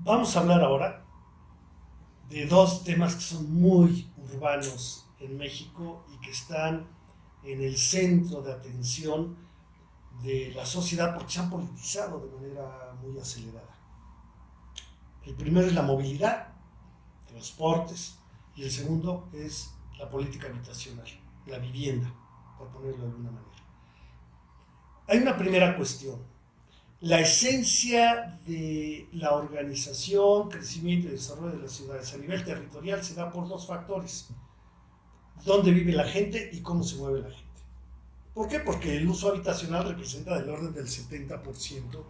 Vamos a hablar ahora de dos temas que son muy urbanos en México y que están en el centro de atención de la sociedad porque se han politizado de manera muy acelerada. El primero es la movilidad, transportes, y el segundo es la política habitacional, la vivienda, por ponerlo de alguna manera. Hay una primera cuestión. La esencia de la organización, crecimiento y desarrollo de las ciudades a nivel territorial se da por dos factores: dónde vive la gente y cómo se mueve la gente. ¿Por qué? Porque el uso habitacional representa del orden del 70%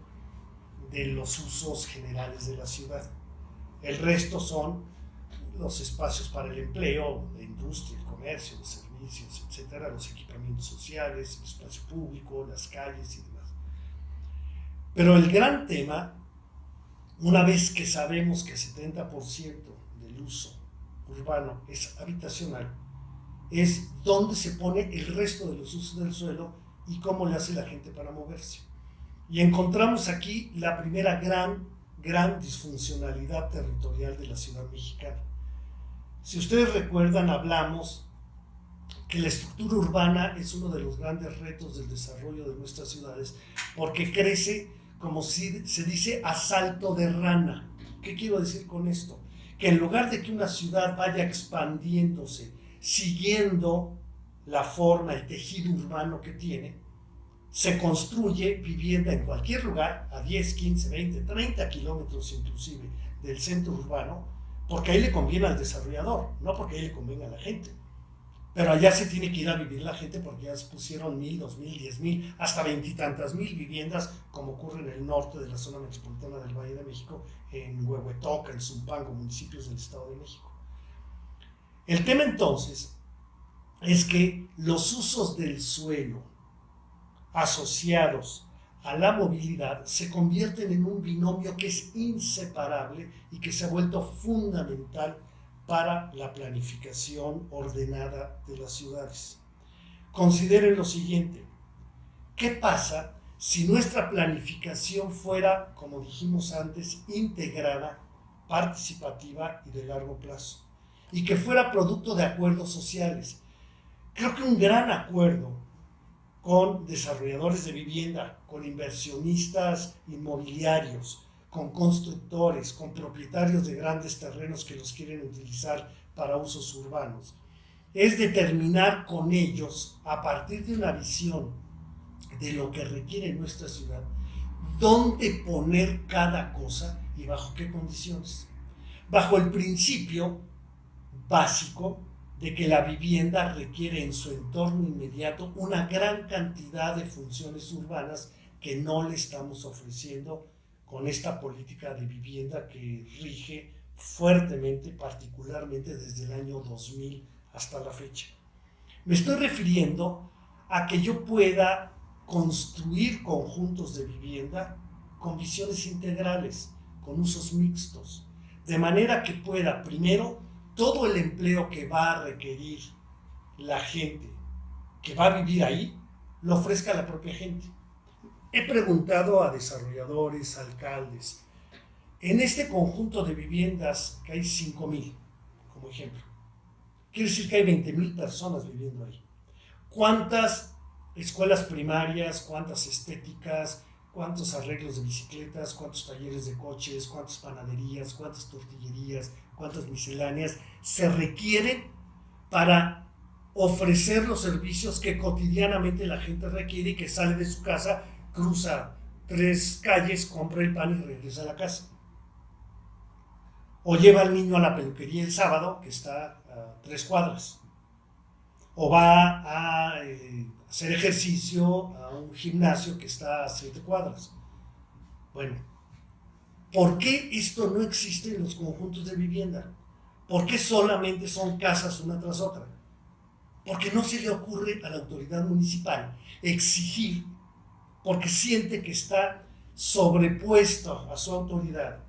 de los usos generales de la ciudad. El resto son los espacios para el empleo, la industria, el comercio, los servicios, etcétera, los equipamientos sociales, el espacio público, las calles y demás. Pero el gran tema, una vez que sabemos que el 70% del uso urbano es habitacional, es dónde se pone el resto de los usos del suelo y cómo le hace la gente para moverse. Y encontramos aquí la primera gran disfuncionalidad territorial de la ciudad mexicana. Si ustedes recuerdan, hablamos que la estructura urbana es uno de los grandes retos del desarrollo de nuestras ciudades porque crece, como se dice, a salto de rana. ¿Qué quiero decir con esto? Que en lugar de que una ciudad vaya expandiéndose siguiendo la forma, el tejido urbano que tiene, se construye vivienda en cualquier lugar a 10, 15, 20, 30 kilómetros inclusive del centro urbano, porque ahí le conviene al desarrollador, no porque ahí le conviene a la gente. Pero allá se tiene que ir a vivir la gente porque ya se pusieron 1,000, 2,000, 10,000, hasta 20 y tantas mil viviendas, como ocurre en el norte de la zona metropolitana del Valle de México, en Huehuetoca, en Zumpango, municipios del Estado de México. El tema entonces es que los usos del suelo asociados a la movilidad se convierten en un binomio que es inseparable y que se ha vuelto fundamental para la planificación ordenada de las ciudades. Consideren lo siguiente: ¿qué pasa si nuestra planificación fuera, como dijimos antes, integrada, participativa y de largo plazo? Y que fuera producto de acuerdos sociales. Creo que un gran acuerdo con desarrolladores de vivienda, con inversionistas inmobiliarios, con constructores, con propietarios de grandes terrenos que los quieren utilizar para usos urbanos, es determinar con ellos, a partir de una visión de lo que requiere nuestra ciudad, dónde poner cada cosa y bajo qué condiciones. Bajo el principio básico de que la vivienda requiere en su entorno inmediato una gran cantidad de funciones urbanas que no le estamos ofreciendo con esta política de vivienda que rige fuertemente, particularmente desde el año 2000 hasta la fecha. Me estoy refiriendo a que yo pueda construir conjuntos de vivienda con visiones integrales, con usos mixtos, de manera que pueda, primero, todo el empleo que va a requerir la gente que va a vivir ahí, lo ofrezca a la propia gente. He preguntado a desarrolladores, alcaldes, en este conjunto de viviendas que hay 5,000, como ejemplo, quiere decir que hay 20,000 personas viviendo ahí. ¿Cuántas escuelas primarias, cuántas estéticas, cuántos arreglos de bicicletas, cuántos talleres de coches, cuántas panaderías, cuántas tortillerías, cuántas misceláneas se requieren para ofrecer los servicios que cotidianamente la gente requiere y que sale de su casa, cruza 3 calles, compra el pan y regresa a la casa? O lleva al niño a la peluquería el sábado, que está a 3 cuadras. O va a hacer ejercicio a un gimnasio que está a 7 cuadras. Bueno, ¿por qué esto no existe en los conjuntos de vivienda? ¿Por qué solamente son casas una tras otra? Porque no se le ocurre a la autoridad municipal exigir, porque siente que está sobrepuesto a su autoridad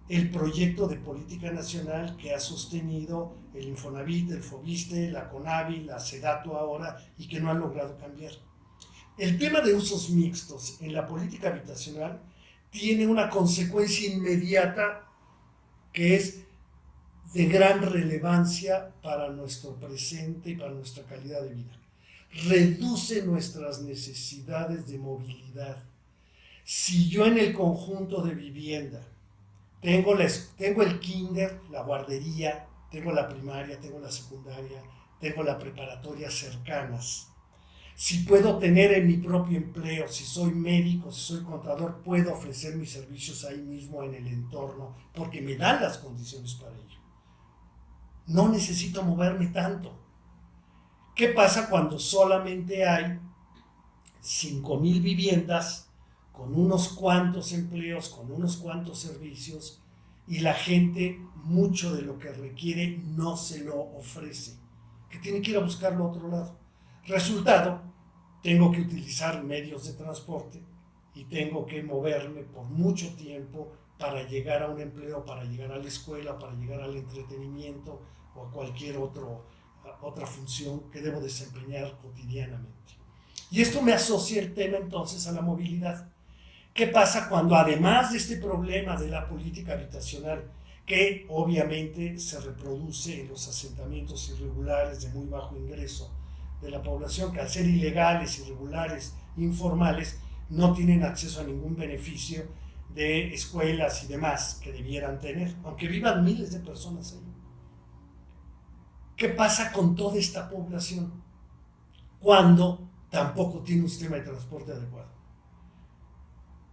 el proyecto de política nacional que ha sostenido el Infonavit, el Fobiste, la Conavi, la Sedatu ahora, y que no han logrado cambiar. El tema de usos mixtos en la política habitacional tiene una consecuencia inmediata que es de gran relevancia para nuestro presente y para nuestra calidad de vida. Reduce nuestras necesidades de movilidad. Si yo en el conjunto de vivienda tengo el kinder, la guardería, tengo la primaria, tengo la secundaria, tengo la preparatoria cercanas, si puedo tener en mi propio empleo, si soy médico, si soy contador, puedo ofrecer mis servicios ahí mismo en el entorno, porque me dan las condiciones para ello. No necesito moverme tanto. ¿Qué pasa cuando solamente hay 5,000 viviendas con unos cuantos empleos, con unos cuantos servicios, y la gente mucho de lo que requiere no se lo ofrece, que tiene que ir a buscarlo a otro lado? Resultado, tengo que utilizar medios de transporte y tengo que moverme por mucho tiempo para llegar a un empleo, para llegar a la escuela, para llegar al entretenimiento o a cualquier otra función que debo desempeñar cotidianamente. Y esto me asocia el tema entonces a la movilidad. ¿Qué pasa cuando, además de este problema de la política habitacional, que obviamente se reproduce en los asentamientos irregulares de muy bajo ingreso de la población, que al ser ilegales, irregulares, informales, no tienen acceso a ningún beneficio de escuelas y demás que debieran tener, aunque vivan miles de personas ahí? ¿Qué pasa con toda esta población cuando tampoco tiene un sistema de transporte adecuado?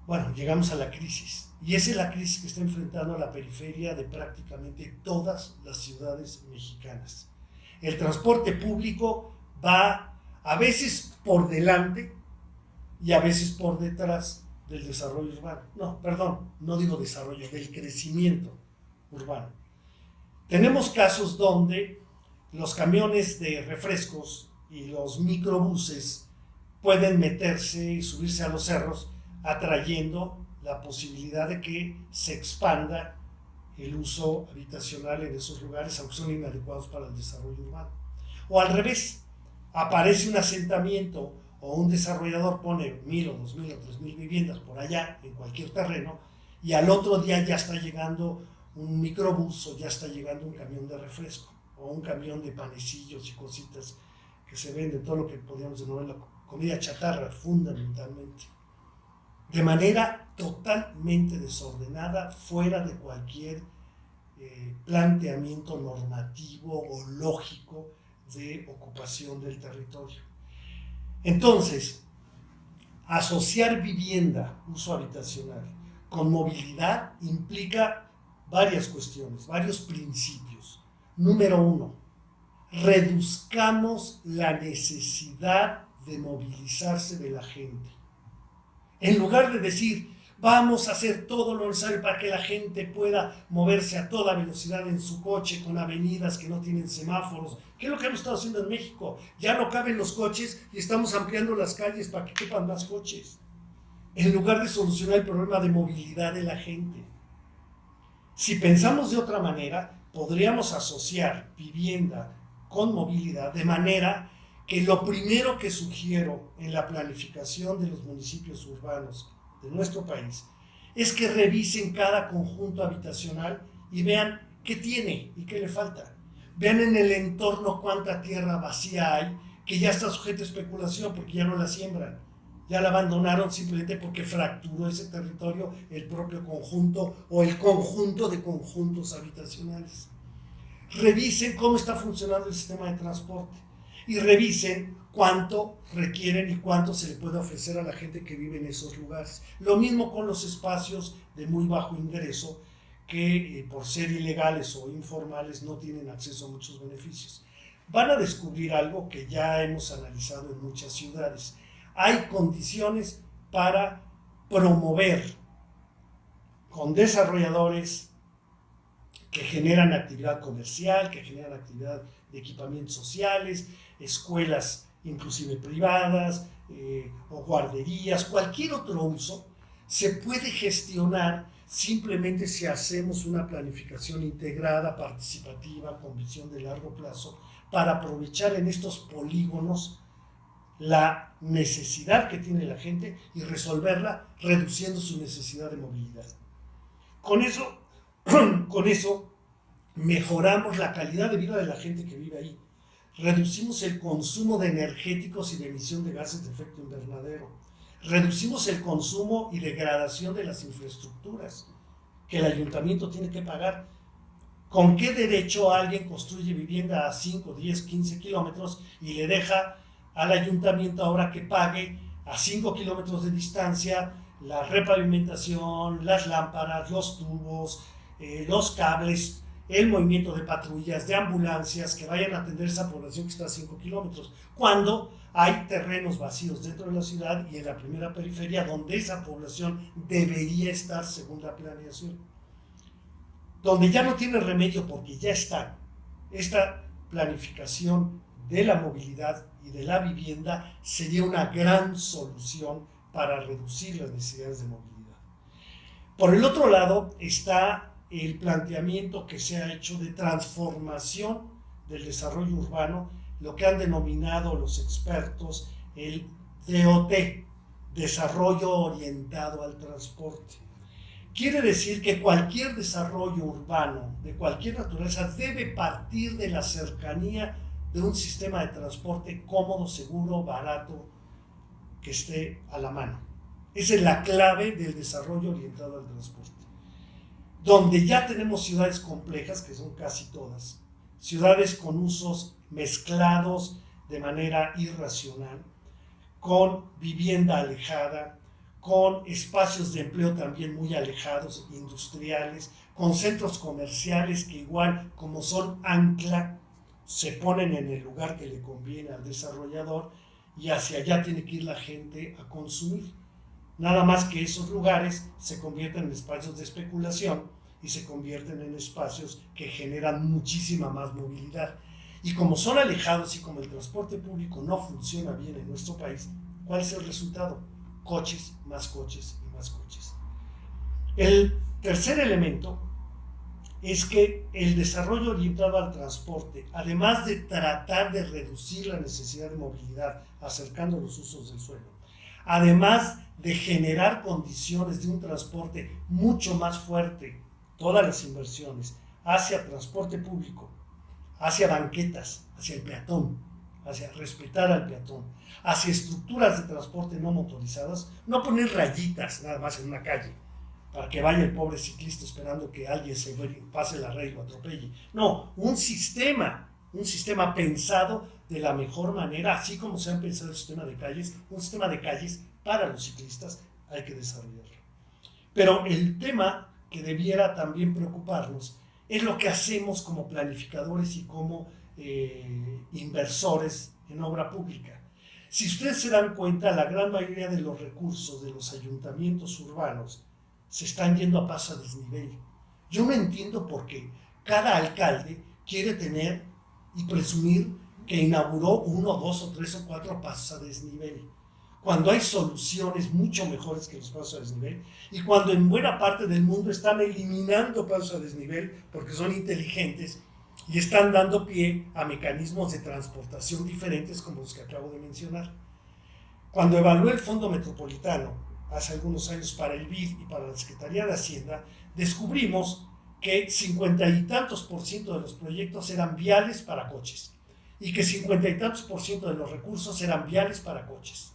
Bueno, llegamos a la crisis, y esa es la crisis que está enfrentando a la periferia de prácticamente todas las ciudades mexicanas. El transporte público va a veces por delante y a veces por detrás del desarrollo urbano. No digo desarrollo, del crecimiento urbano. Tenemos casos donde los camiones de refrescos y los microbuses pueden meterse y subirse a los cerros, atrayendo la posibilidad de que se expanda el uso habitacional en esos lugares, aunque son inadecuados para el desarrollo urbano. O al revés, aparece un asentamiento o un desarrollador pone 1,000 o 2,000 o 3,000 viviendas por allá en cualquier terreno, y al otro día ya está llegando un microbús o ya está llegando un camión de refresco o un camión de panecillos y cositas que se venden, todo lo que podríamos denominar la comida chatarra fundamentalmente, de manera totalmente desordenada, fuera de cualquier planteamiento normativo o lógico de ocupación del territorio. Entonces, asociar vivienda, uso habitacional, con movilidad implica varias cuestiones, varios principios. Número 1, reduzcamos la necesidad de movilizarse de la gente. En lugar de decir, vamos a hacer todo lo necesario para que la gente pueda moverse a toda velocidad en su coche con avenidas que no tienen semáforos, ¿qué es lo que hemos estado haciendo en México? Ya no caben los coches y estamos ampliando las calles para que quepan más coches, en lugar de solucionar el problema de movilidad de la gente. Si pensamos de otra manera, podríamos asociar vivienda con movilidad, de manera que lo primero que sugiero en la planificación de los municipios urbanos de nuestro país es que revisen cada conjunto habitacional y vean qué tiene y qué le falta. Vean en el entorno cuánta tierra vacía hay que ya está sujeta a especulación porque ya no la siembran, ya la abandonaron simplemente porque fracturó ese territorio el propio conjunto o el conjunto de conjuntos habitacionales. Revisen cómo está funcionando el sistema de transporte y revisen cuánto requieren y cuánto se le puede ofrecer a la gente que vive en esos lugares. Lo mismo con los espacios de muy bajo ingreso que por ser ilegales o informales no tienen acceso a muchos beneficios. Van a descubrir algo que ya hemos analizado en muchas ciudades. Hay condiciones para promover con desarrolladores que generan actividad comercial, que generan actividad de equipamientos sociales, escuelas inclusive privadas o guarderías, cualquier otro uso, se puede gestionar simplemente si hacemos una planificación integrada, participativa, con visión de largo plazo, para aprovechar en estos polígonos la necesidad que tiene la gente y resolverla reduciendo su necesidad de movilidad. Con eso Con eso mejoramos la calidad de vida de la gente que vive ahí. Reducimos el consumo de energéticos y de emisión de gases de efecto invernadero. Reducimos el consumo y degradación de las infraestructuras que el ayuntamiento tiene que pagar. ¿Con qué derecho alguien construye vivienda a 5, 10, 15 kilómetros y le deja al ayuntamiento ahora que pague a 5 kilómetros de distancia la repavimentación, las lámparas, los tubos, los cables, el movimiento de patrullas, de ambulancias que vayan a atender esa población que está a 5 kilómetros, cuando hay terrenos vacíos dentro de la ciudad y en la primera periferia donde esa población debería estar según la planeación? Donde ya no tiene remedio porque ya está esta planificación de la movilidad y de la vivienda sería una gran solución para reducir las necesidades de movilidad. Por el otro lado está el planteamiento que se ha hecho de transformación del desarrollo urbano, lo que han denominado los expertos el DOT, desarrollo orientado al transporte. Quiere decir que cualquier desarrollo urbano de cualquier naturaleza debe partir de la cercanía de un sistema de transporte cómodo, seguro, barato, que esté a la mano. Esa es la clave del desarrollo orientado al transporte. Donde ya tenemos ciudades complejas, que son casi todas, ciudades con usos mezclados de manera irracional, con vivienda alejada, con espacios de empleo también muy alejados, industriales, con centros comerciales que igual como son ancla, se ponen en el lugar que le conviene al desarrollador y hacia allá tiene que ir la gente a consumir. Nada más que esos lugares se convierten en espacios de especulación y se convierten en espacios que generan muchísima más movilidad. Y como son alejados y como el transporte público no funciona bien en nuestro país, ¿cuál es el resultado? Coches y más coches. El tercer elemento es que el desarrollo orientado al transporte, además de tratar de reducir la necesidad de movilidad acercando los usos del suelo, además de generar condiciones de un transporte mucho más fuerte, todas las inversiones hacia transporte público, hacia banquetas, hacia el peatón, hacia respetar al peatón, hacia estructuras de transporte no motorizadas, no poner rayitas nada más en una calle para que vaya el pobre ciclista esperando que alguien se pase la raya y lo atropelle. No, un sistema pensado de la mejor manera, así como se han pensado el sistema de calles, un sistema de calles para los ciclistas hay que desarrollarlo. Pero el tema que debiera también preocuparnos es lo que hacemos como planificadores y como inversores en obra pública. Si ustedes se dan cuenta, la gran mayoría de los recursos de los ayuntamientos urbanos se están yendo a paso a desnivel. Yo no entiendo por qué cada alcalde quiere tener y presumir que inauguró 1, 2 o 3 o 4 pasos a desnivel, cuando hay soluciones mucho mejores que los pasos a desnivel y cuando en buena parte del mundo están eliminando pasos a desnivel porque son inteligentes y están dando pie a mecanismos de transportación diferentes como los que acabo de mencionar. Cuando evalué el Fondo Metropolitano hace algunos años para el BID y para la Secretaría de Hacienda, descubrimos que 50 y tantos % de los proyectos eran viales para coches y que 50 y tantos % de los recursos eran viales para coches,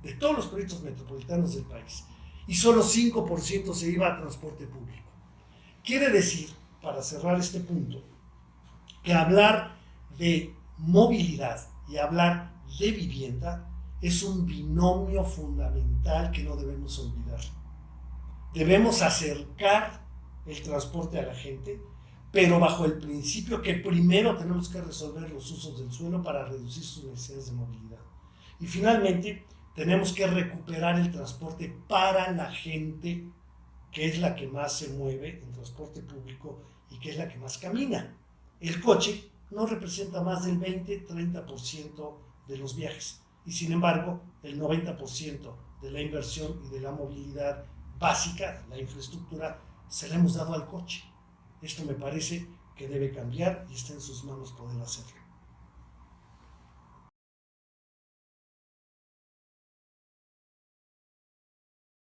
de todos los proyectos metropolitanos del país, y solo 5% se iba a transporte público. Quiere decir, para cerrar este punto, que hablar de movilidad y hablar de vivienda es un binomio fundamental que no debemos olvidar. Debemos acercar el transporte a la gente, pero bajo el principio que primero tenemos que resolver los usos del suelo para reducir sus necesidades de movilidad. Y finalmente, tenemos que recuperar el transporte para la gente, que es la que más se mueve en transporte público y que es la que más camina. El coche no representa más del 20-30% de los viajes y sin embargo el 90% de la inversión y de la movilidad básica, la infraestructura, se la hemos dado al coche. Esto me parece que debe cambiar y está en sus manos poder hacerlo.